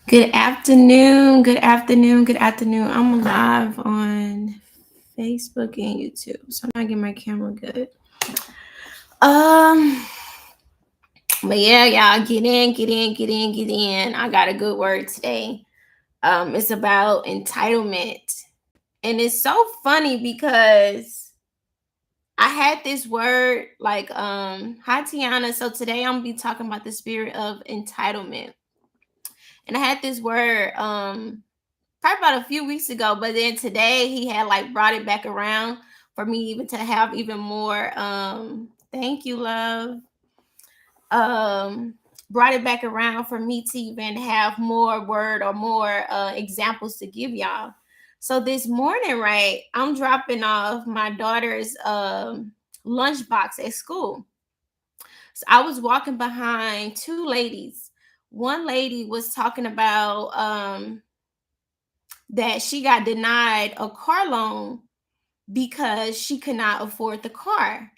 Good afternoon. Good afternoon. Good afternoon. I'm live on Facebook and YouTube, so I'm not getting my camera good. Um, but yeah, y'all get in, get in, get in, get in. I got a good word today. It's about entitlement, and it's so funny because I had this word hi Tiana. So today I'm gonna be talking about the spirit of entitlement, and I had this word probably about a few weeks ago, but then today he had brought it back around for me even to have even more thank you, love. um Brought it back around for me to even have more word or more examples to give y'all. So this morning, right, I'm dropping off my daughter's lunchbox at school. So I was walking behind two ladies. One lady was talking about that she got denied a car loan because she could not afford the car.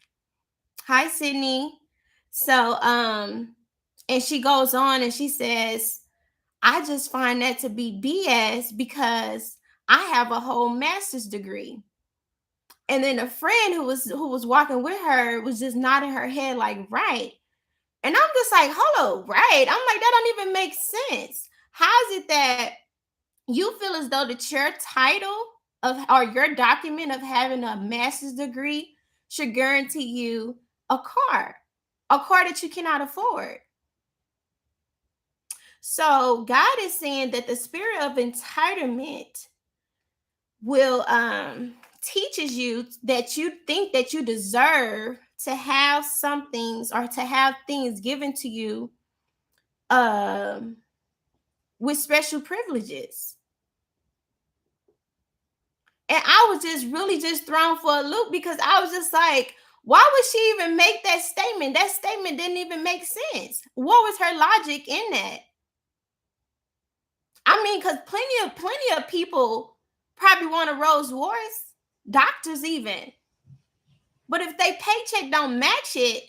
Hi, Sydney. So, and she goes on and she says, I just find that to be BS because I have a whole master's degree. And then a friend who was walking with her was just nodding her head like, right. And I'm just like, hold up, right. I'm like, that don't even make sense. How is it that you feel as though that your title of or your document of having a master's degree should guarantee you a car that you cannot afford? So God is saying that the spirit of entitlement will teaches you that you think that you deserve to have some things or to have things given to you um with special privileges. And I was just really just thrown for a loop because I was just like, why would she even make that statement? That statement didn't even make sense. What was her logic in that? I mean, because plenty of people probably want a Rolls Royce, doctors even. But if they paycheck don't match it,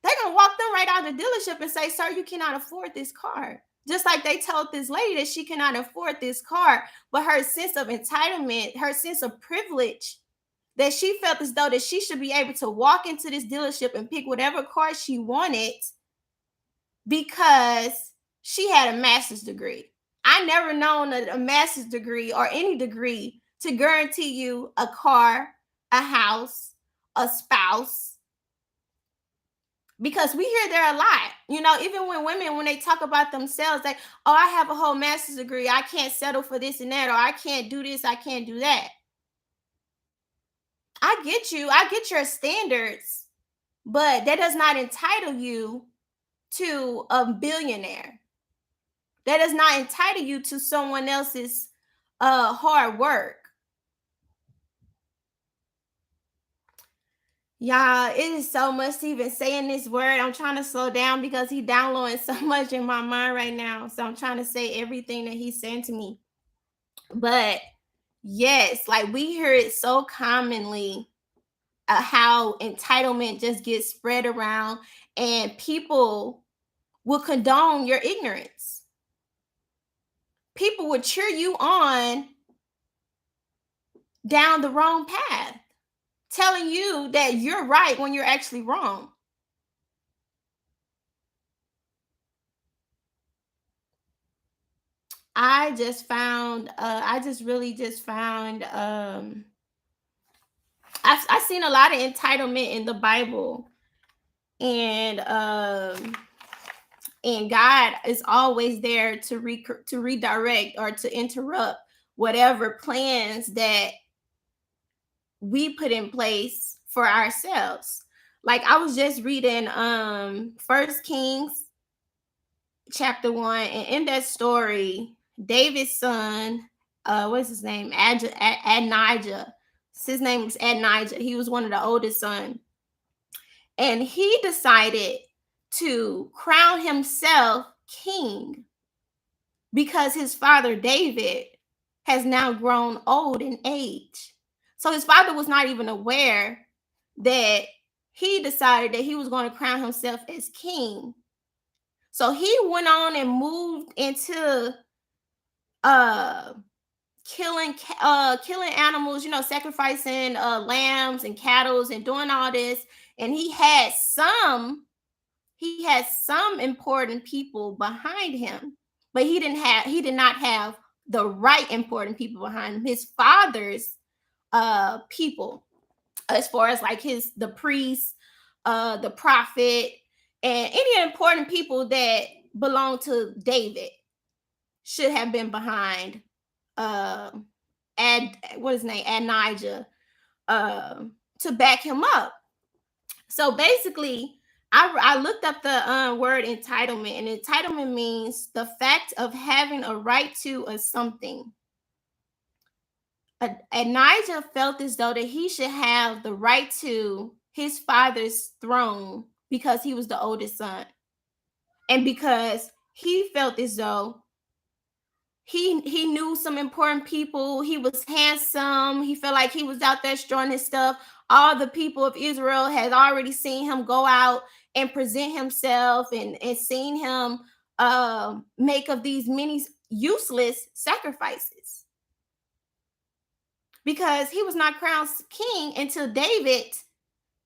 they're gonna walk them right out of the dealership and say, sir, you cannot afford this car. Just like they told this lady that she cannot afford this car, but her sense of entitlement, her sense of privilege, that she felt as though that she should be able to walk into this dealership and pick whatever car she wanted because she had a master's degree. I never known a master's degree or any degree to guarantee you a car, a house, a spouse, because we hear there a lot. Even when women, when they talk about themselves, like, oh, I have a whole master's degree, I can't settle for this and that, or I can't do this, I can't do that. I get you, I get your standards, but that does not entitle you to a billionaire. That does not entitle you to someone else's hard work. Y'all, it is so much to even say in this word. I'm trying to slow down because he's downloading so much in my mind right now. So I'm trying to say everything that he's saying to me. But yes, like we hear it so commonly, how entitlement just gets spread around and people will condone your ignorance. People would cheer you on down the wrong path, telling you that you're right when you're actually wrong. I just really just found I've seen a lot of entitlement in the Bible, and God is always there to redirect or to interrupt whatever plans that we put in place for ourselves. Like I was just reading First Kings chapter 1, and in that story, David's son, what's his name? Adnijah. His name was Adnijah. He was one of the oldest sons. And he decided to crown himself king because his father David has now grown old in age. So his father was not even aware that he decided that he was going to crown himself as king. So he went on and moved into uh killing animals, sacrificing lambs and cattle and doing all this. And he had some important people behind him, but he did not have the right important people behind him. His father's people, as far as like the priest, the prophet, and any important people that belong to David should have been behind uh what his name, Adonijah, uh, to back him up. So basically, I looked up the word entitlement, and entitlement means the fact of having a right to a something. Adonijah felt as though that he should have the right to his father's throne because he was the oldest son, and because he felt as though he knew some important people. He was handsome. He felt like he was out there strong his stuff. All the people of Israel had already seen him go out and present himself, and seen him make of these many useless sacrifices, because he was not crowned king until David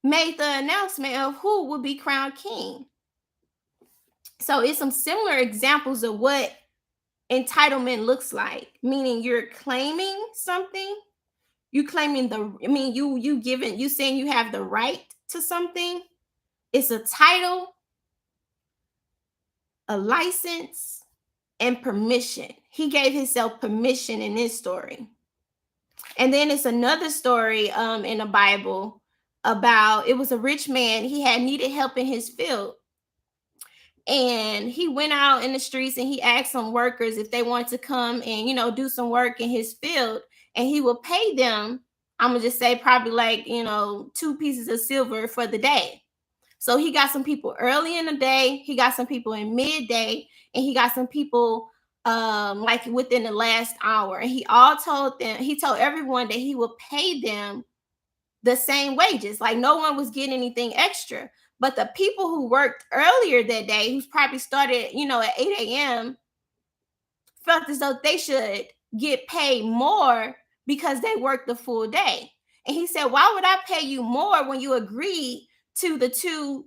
made the announcement of who would be crowned king. So it's some similar examples of what entitlement looks like, meaning you're claiming something. You claiming you saying you have the right to something. It's a title, a license, and permission. He gave himself permission in this story. And then it's another story in the Bible about, it was a rich man. He had needed help in his field, and he went out in the streets and he asked some workers if they wanted to come and do some work in his field, and he would pay them, I'm gonna just say, probably like 2 pieces of silver for the day. So he got some people early in the day, he got some people in midday, and he got some people like within the last hour. And he told everyone that he would pay them the same wages. Like, no one was getting anything extra. But the people who worked earlier that day, who's probably started, at 8 a.m., felt as though they should get paid more because they worked the full day. And he said, why would I pay you more when you agreed to the 2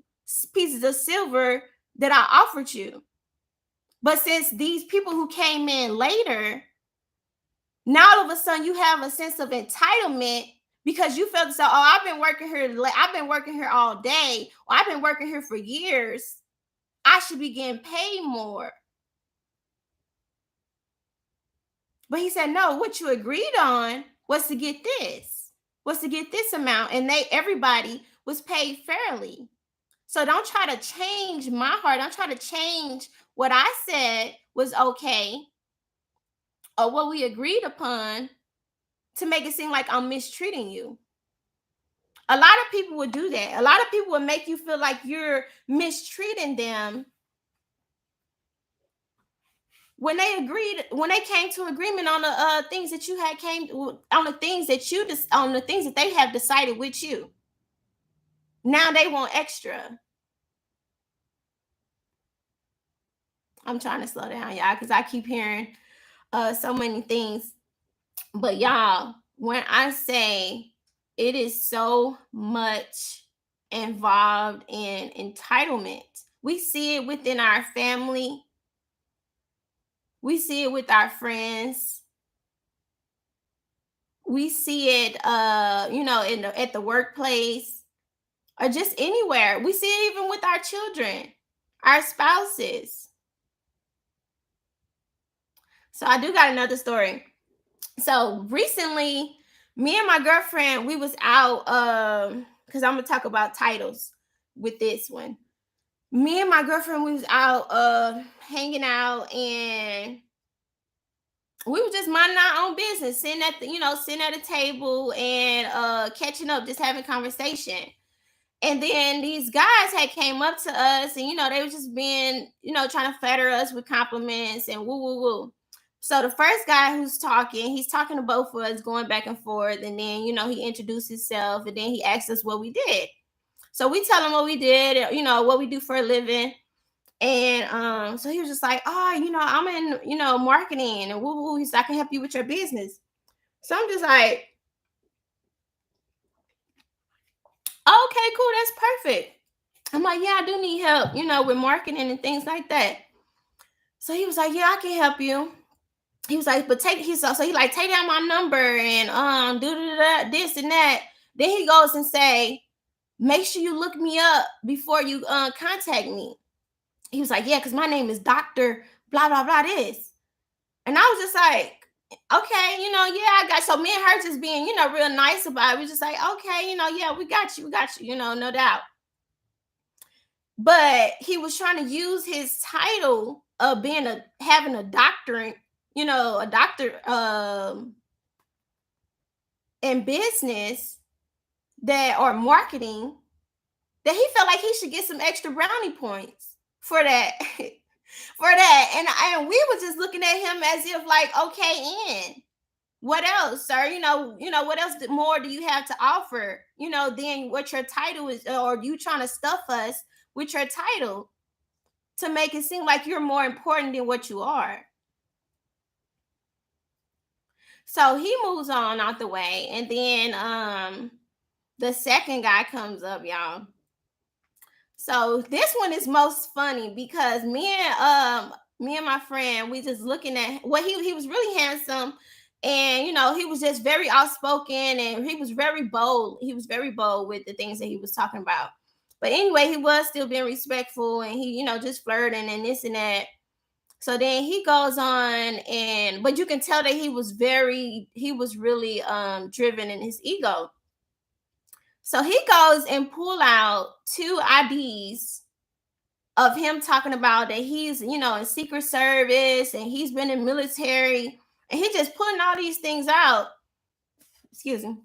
pieces of silver that I offered you? But since these people who came in later, now all of a sudden you have a sense of entitlement, because you felt so, I've been working here all day, or I've been working here for years, I should be getting paid more. But he said, no, what you agreed on was to get this amount, and everybody was paid fairly. So don't try to change my heart. Don't try to change what I said was okay, or what we agreed upon, to make it seem like I'm mistreating you. A lot of people would do that. A lot of people would make you feel like you're mistreating them when they came to agreement on the things that you had on the things that they have decided with you. Now they want extra. I'm trying to slow down, y'all, because I keep hearing so many things. But y'all, when I say it is so much involved in entitlement, we see it within our family. We see it with our friends. We see it, at the workplace, or just anywhere. We see it even with our children, our spouses. So I do got another story. So recently, me and my girlfriend, we was out, because I'm gonna talk about titles with this one. Me and my girlfriend, we was out hanging out, and we were just minding our own business, sitting at a table and catching up, just having conversation. And then these guys had came up to us, and they were just being, trying to flatter us with compliments and woo woo woo. So the first guy who's talking, he's talking to both of us, going back and forth, and then he introduced himself, and then he asked us what we did. So we tell him what we did, what we do for a living. And so he was just like, oh, I'm in, marketing and woo woo. He's like, I can help you with your business. So I'm just like, okay, cool, that's perfect. I'm like, yeah, I do need help, with marketing and things like that. So he was like, yeah, I can help you. He was like, but take his, so he like, take down my number and do this and that. Then he goes and say, make sure you look me up before you contact me. He was like, yeah, because my name is Dr. Blah blah blah this. And I was just like, okay, yeah, I got, so me and her just being, real nice about it. We just like, okay, yeah, we got you, no doubt. But he was trying to use his title of having a doctorate, a doctor in business that or marketing, that he felt like he should get some extra brownie points for that. For that. And we were just looking at him as if like, okay, and what else, sir? What else more do you have to offer? Then what your title is, or you trying to stuff us with your title to make it seem like you're more important than what you are. So he moves on out the way, and then the second guy comes up, y'all. So this one is most funny because me and my friend, we just looking at, well, he was really handsome, and he was just very outspoken, and he was very bold. He was very bold with the things that he was talking about. But anyway, he was still being respectful, and he just flirting and this and that. So then he goes on, but you can tell that he was really driven in his ego. So he goes and pull out two IDs of him talking about that he's, in Secret Service and he's been in military, and he just pulling all these things out. Excuse me.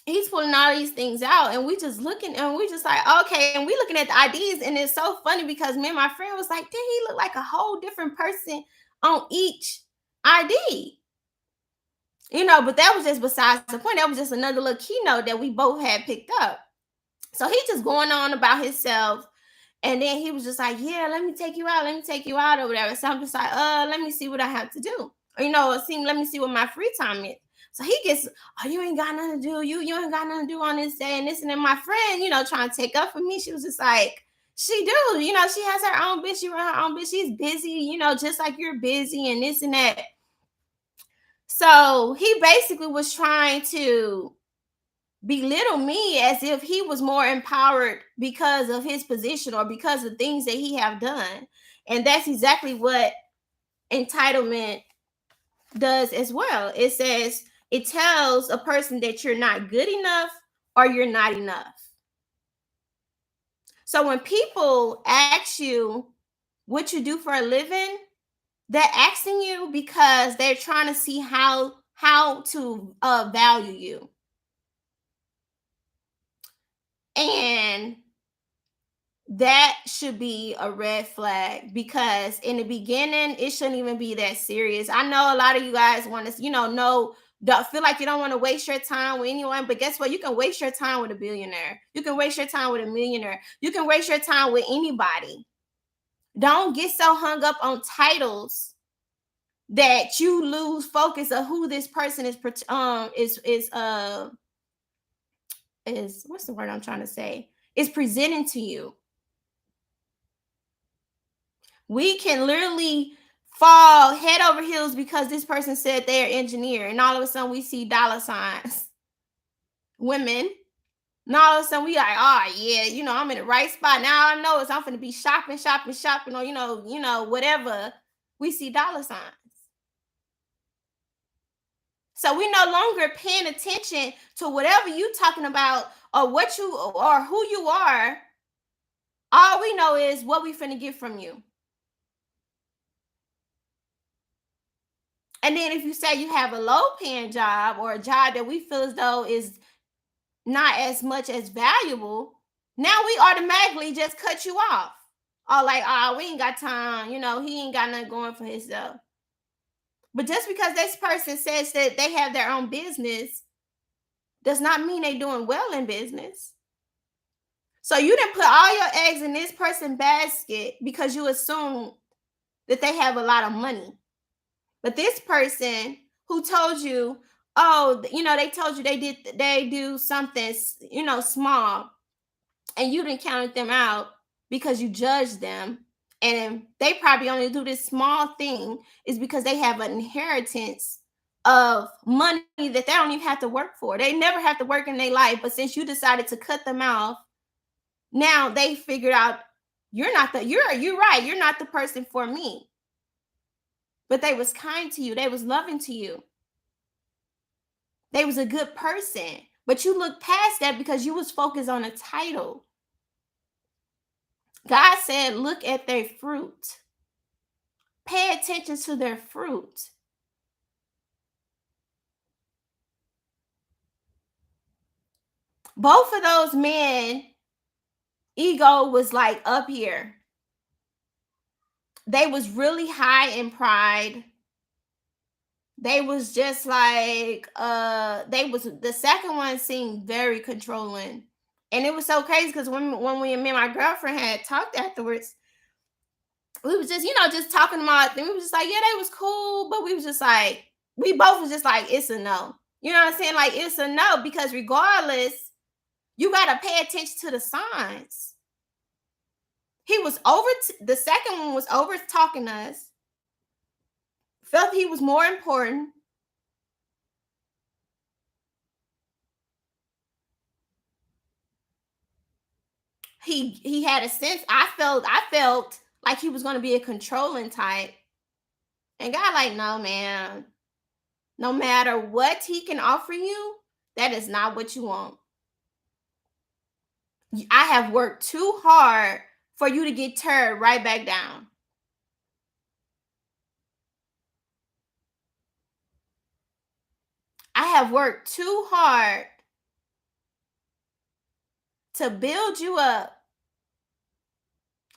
He's pulling all these things out, and we just looking, and we just like, okay, and we looking at the IDs, and it's so funny because me and my friend was like, did he look like a whole different person on each ID? But that was just besides the point. That was just another little keynote that we both had picked up. So he just going on about himself. And then he was just like, yeah, let me take you out. Let me take you out or whatever. So I'm just like, let me see what I have to do. Or, let me see what my free time is. So he gets, oh, you ain't got nothing to do. You ain't got nothing to do on this day and this. And then my friend, trying to take up for me. She was just like, she do, she has her own bitch. She run her own bitch. She's busy, just like you're busy and this and that. So he basically was trying to belittle me as if he was more empowered because of his position or because of things that he have done. And that's exactly what entitlement does as well. It tells a person that you're not good enough or you're not enough. So when people ask you what you do for a living, they're asking you because they're trying to see how to value you. And that should be a red flag, because in the beginning, it shouldn't even be that serious. I know a lot of you guys want to, don't feel like you don't want to waste your time with anyone, but guess what? You can waste your time with a billionaire. You can waste your time with a millionaire. You can waste your time with anybody. Don't get so hung up on titles that you lose focus of who this person is what's the word I'm trying to say? Is presenting to you. We can literally fall head over heels because this person said they're an engineer, and all of a sudden we see dollar signs. Women. And all of a sudden we like, oh yeah, I'm in the right spot. Now I know I'm going to be shopping, or whatever. We see dollar signs. So we no longer paying attention to whatever you talking about or what you or who you are. All we know is what we finna get from you. And then if you say you have a low paying job or a job that we feel as though is not as much as valuable, now we automatically just cut you off. Or like, we ain't got time. He ain't got nothing going for himself. But just because this person says that they have their own business does not mean they're doing well in business. So you didn't put all your eggs in this person's basket because you assume that they have a lot of money. But this person who told you, oh, they told you they do something, small, and you didn't count them out because you judged them, and they probably only do this small thing is because they have an inheritance of money that they don't even have to work for. They never have to work in their life, but since you decided to cut them off, now they figured out you're right, you're not the person for me. But they was kind to you, they was loving to you, they was a good person, but you looked past that because you was focused on a title. God said, look at their fruit. Pay attention to their fruit. Both of those men, ego was like up here. They was really high in pride. They was just like, the second one seemed very controlling. And it was so crazy because when me and my girlfriend had talked afterwards, we was just talking about them. We was just like, yeah, they was cool, but we was just like, we both was just like, it's a no. You know what I'm saying? Like, it's a no, because regardless, you gotta pay attention to the signs. He was the second one was over talking to us, felt he was more important. He had a sense. I felt like he was gonna be a controlling type. And God, like, no, man. No matter what he can offer you, that is not what you want. I have worked too hard for you to get turned right back down. I have worked too hard to build you up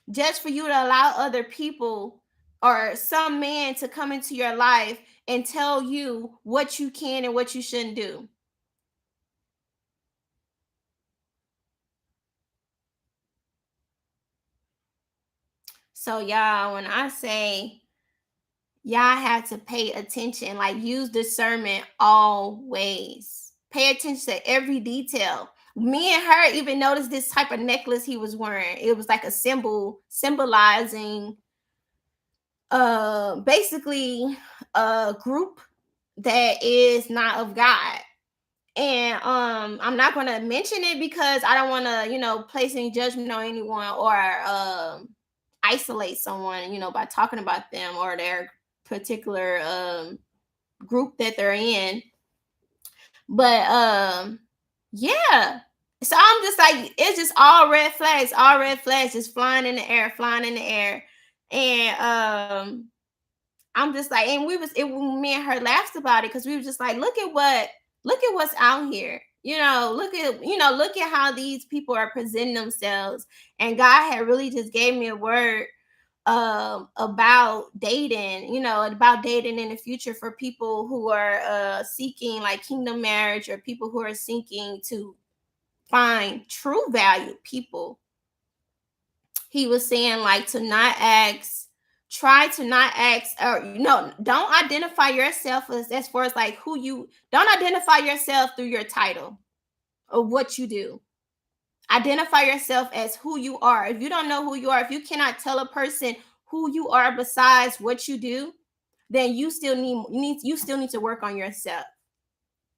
just for you to allow other people or some man to come into your life and tell you what you can and what you shouldn't do. So, y'all, when I say y'all have to pay attention, like, use discernment always. Pay attention to every detail. Me and her even noticed this type of necklace he was wearing. It was like a symbol symbolizing basically a group that is not of God. And I'm not going to mention it because I don't want to, place any judgment on anyone or isolate someone, by talking about them or their particular group that they're in. But yeah. So I'm just like, it's just all red flags just flying in the air, flying in the air. And I'm just like, and me and her laughed about it because we were just like, look at what's out here. Look at how these people are presenting themselves. And God had really just gave me a word about dating, about dating in the future for people who are seeking like kingdom marriage, or people who are seeking to find true value people. He was saying like to not ask, try to not ask, or don't identify yourself as far as like don't identify yourself through your title or what you do. Identify yourself as who you are. If you don't know who you are, if you cannot tell a person who you are besides what you do, then you still need to work on yourself,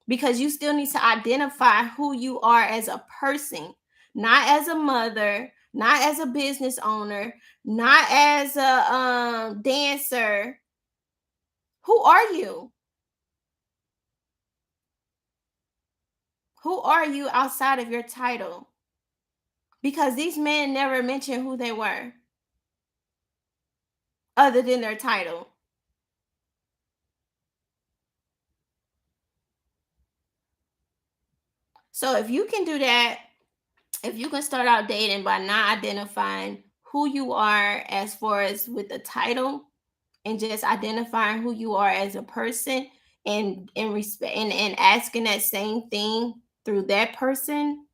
because you still need to identify who you are as a person, not as a mother, not as a business owner, not as a dancer. Who are you? Who are you outside of your title? Because these men never mentioned who they were other than their title. So if you can do that, if you can start out dating by not identifying who you are as far as with the title, and just identifying who you are as a person, and respect and asking that same thing through that person,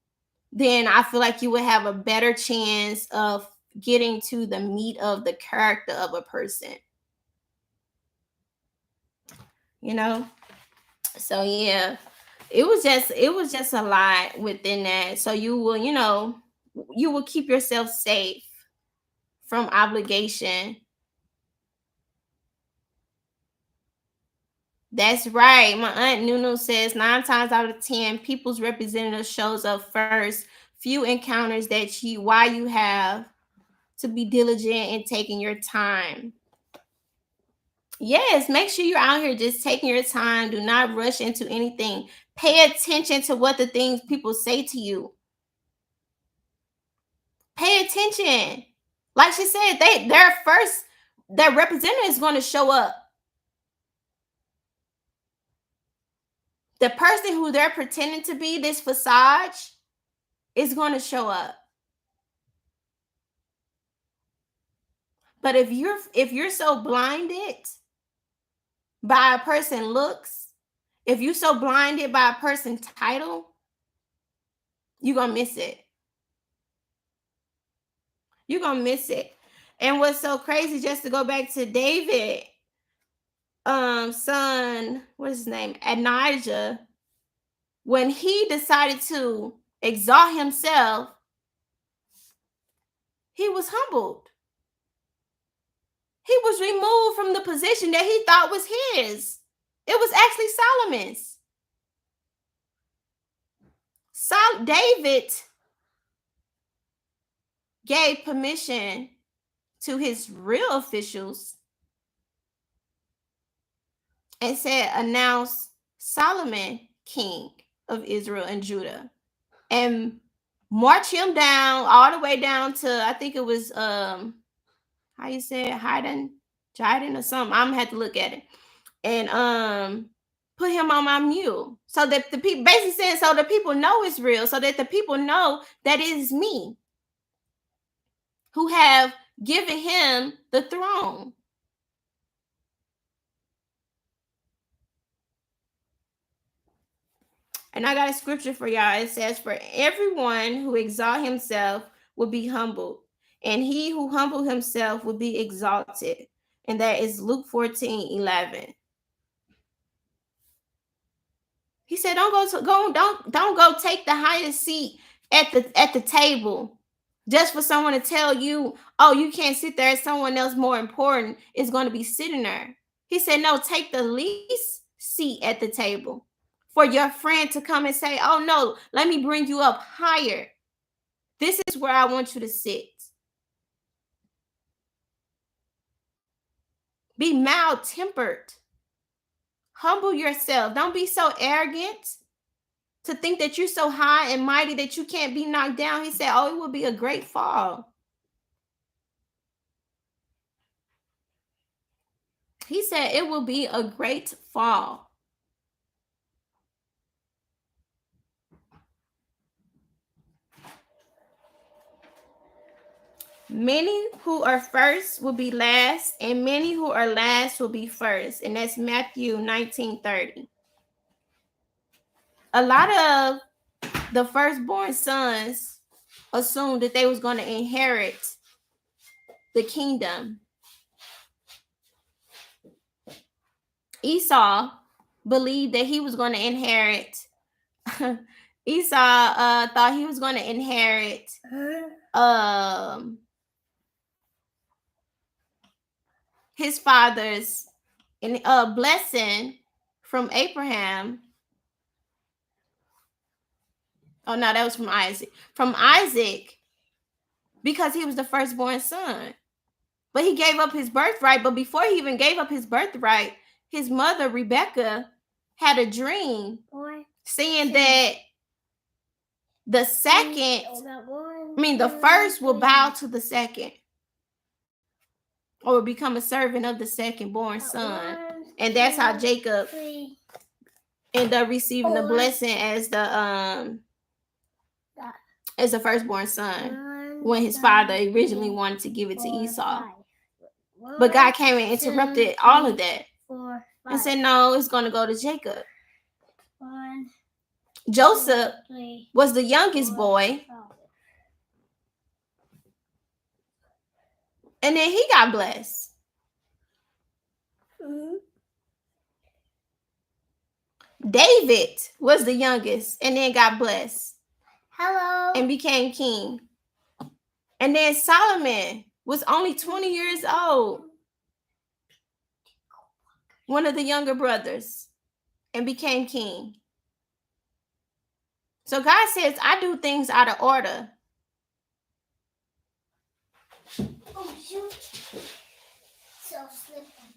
then I feel like you would have a better chance of getting to the meat of the character of a person. You know? So yeah, it was just a lot within that. So you will, you will keep yourself safe from obligation. That's right. My aunt Nunu says 9 times out of 10, people's representative shows up first. Few encounters that why you have to be diligent in taking your time. Yes, make sure you're out here just taking your time. Do not rush into anything. Pay attention to what the things people say to you. Pay attention. Like she said, their representative is going to show up. The person who they're pretending to be, this facade, is going to show up. But if you're so blinded by a person looks, if you're so blinded by a person title, you're gonna miss it. You're gonna miss it. And what's so crazy, just to go back to David, son, what's his name? Adonijah, when he decided to exalt himself, he was humbled. He was removed from the position that he thought was his. It was actually Solomon's. David gave permission to his real officials and said, announce Solomon king of Israel and Judah, and march him down all the way down to, I think it was how you say it, Jiden or something. I'm gonna have to look at it. And put him on my mule, so that the people, basically saying, so the people know it's real, so that the people know that it is me who have given him the throne. And I got a scripture for y'all. It says, for everyone who exalt himself will be humbled, and he who humble himself will be exalted. And that is Luke 14:11. He said, don't go take the highest seat at the table just for someone to tell you, oh, you can't sit there, someone else more important is going to be sitting there. He said, no, take the least seat at the table for your friend to come and say, oh no, let me bring you up higher. This is where I want you to sit. Be mild-tempered. Humble yourself. Don't be so arrogant to think that you're so high and mighty that you can't be knocked down. He said, oh, it will be a great fall. He said it will be a great fall. Many who are first will be last, and many who are last will be first. And that's Matthew 19:30. A lot of the firstborn sons assumed that they was going to inherit the kingdom. Esau believed that he was going to inherit. Esau thought he was going to inherit his father's blessing from Abraham. Oh no, that was from Isaac. From Isaac, because he was the firstborn son. But he gave up his birthright. But before he even gave up his birthright, his mother, Rebecca, had a dream saying that the first will bow to the second, or will become a servant of the second-born son. And that's how Jacob ended up receiving the blessing as the firstborn son, when his father originally wanted to give it to Esau. But God came and interrupted all of that and said, no, it's going to go to Jacob. Joseph was the youngest boy. And then he got blessed. David was the youngest and then got blessed. And became king. And then Solomon was only 20 years old. One of the younger brothers, and became king. So God says, I do things out of order.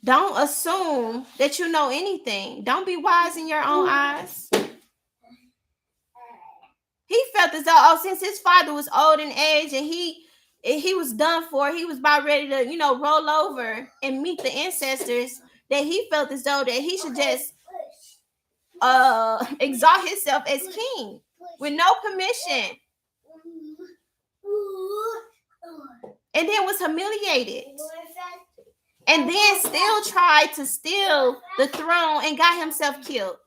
Don't assume that you know anything. Don't be wise in your own eyes. He felt as though, since his father was old in age and he was done for, he was about ready to, roll over and meet the ancestors, that he felt as though that he should just exalt himself as king with no permission. And then was humiliated. And then still tried to steal the throne and got himself killed.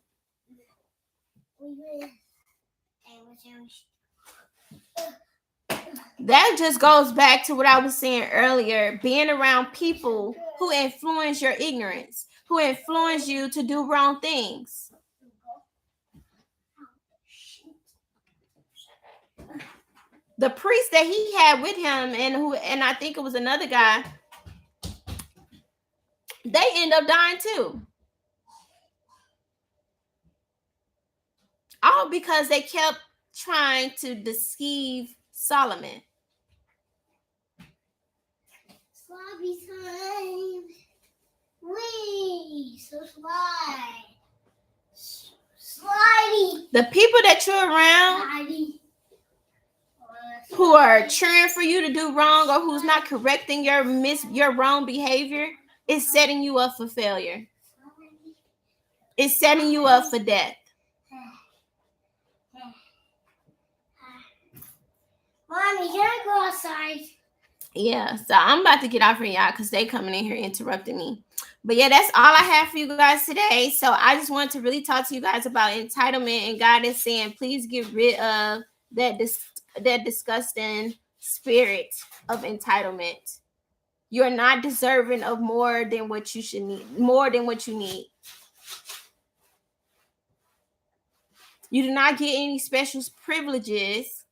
That just goes back to what I was saying earlier, being around people who influence your ignorance, who influence you to do wrong things. The priest that he had with him, and I think it was another guy, they end up dying too. All because they kept trying to deceive Solomon. Slobby time. Wee, so slidey. The people that you're around who are cheering for you to do wrong or who's not correcting your wrong behavior is setting you up for failure. It's setting you up for death. Mommy, can I go outside? Yeah, so I'm about to get off here, y'all, because they coming in here interrupting me. But yeah, that's all I have for you guys today. So I just wanted to really talk to you guys about entitlement, and God is saying, please get rid of that disgusting spirit of entitlement. You're not deserving of more than what you should need, more than what you need. You do not get any special privileges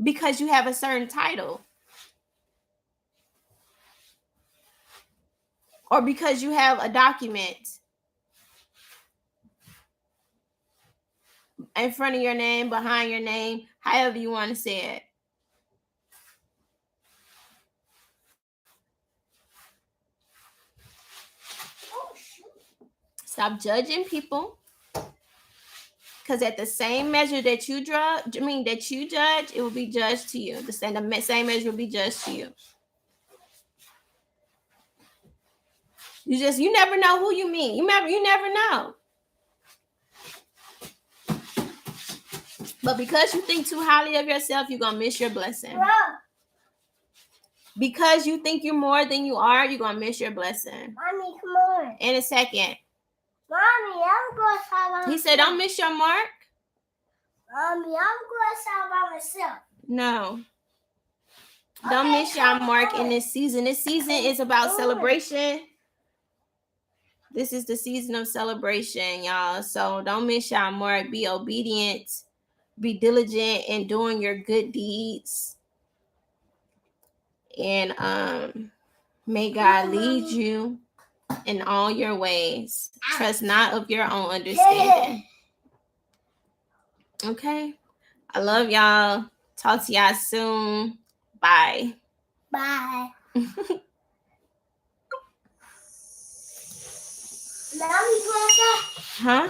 because you have a certain title or because you have a document in front of your name, behind your name, however you want to say it. Stop judging people, because at the same measure that you judge, it will be judged to you. The same measure will be judged to you. You never know who you meet. You never know. But because you think too highly of yourself, you're gonna miss your blessing. Because you think you're more than you are, you're gonna miss your blessing. Mommy, come on. In a second. Mommy, I'm going outside by myself. He said, don't miss your mark. Mommy, I'm going outside by myself. No. Don't miss your mark in this season. This season is about celebration. This is the season of celebration, y'all. So don't miss your mark. Be obedient. Be diligent in doing your good deeds. And may God lead you in all your ways. Trust not of your own understanding. Okay. I love y'all. Talk to y'all soon. Bye. Bye. Huh?